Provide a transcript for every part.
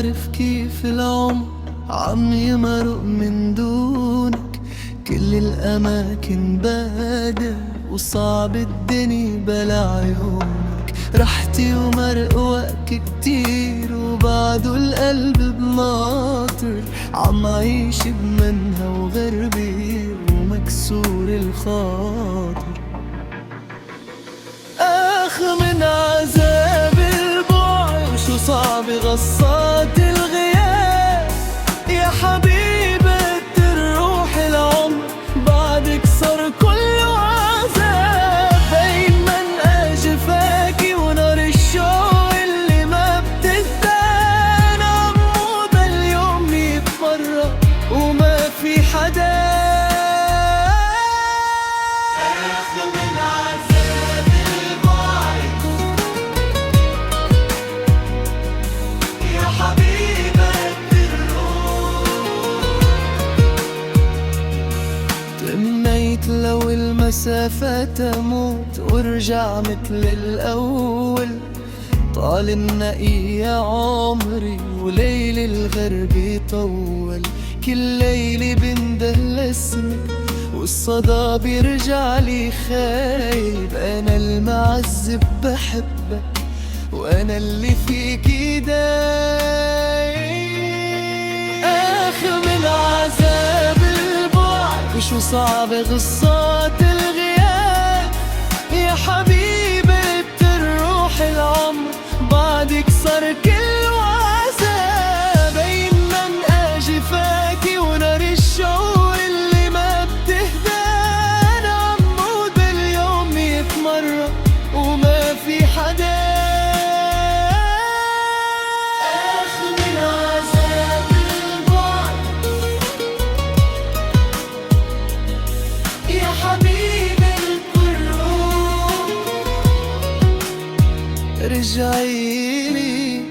عارف كيف العمر عم يمرق من دونك. كل الأماكن بادئ وصعب الدنيا بلا عيونك. رحتي ومرقوك كتير وبعده القلب بناطر. عم عيش بمنها وغربي ومكسور الخاطر. آخ من عذاب البعد وشو صعب غصات الغياب. يا حبيبة الروح العمر بعدك صار كله عذاب. دايما أجفاكي ونار الشوق اللي ما بتهدى. عمود اليوم يتفرق وما في حدا. تمنيت لو المسافة تموت وارجع مثل الأول. طال النقي يا عمري وليل الغرب يطول. كل ليلة بنده لاسمك والصدى بيرجع لي خايب. أنا المعذب بحبك وأنا اللي فيكي دايب. آخ من عذاب وشو صعب غصات الغياب. يا حبيبة الروح العمر بعدك صار كله عذاب. دايما أجفاكي ونار الشوق اللي ما بتهدى. عمود اليوم يتمرق وما في حدا. رجعيلي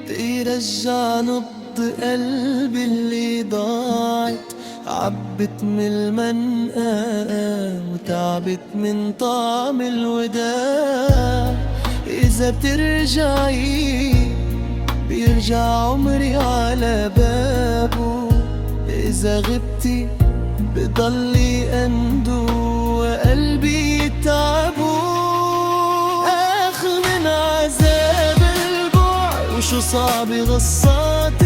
ترجع نبض قلبي اللي ضاعت. عبت من المنقى وتعبت من طعم الوداع. إذا بترجعي بيرجع عمري على بابه. إذا غبتي بضلي أندو وقلبي يتعبو. عذاب البعد وشو صعب غصات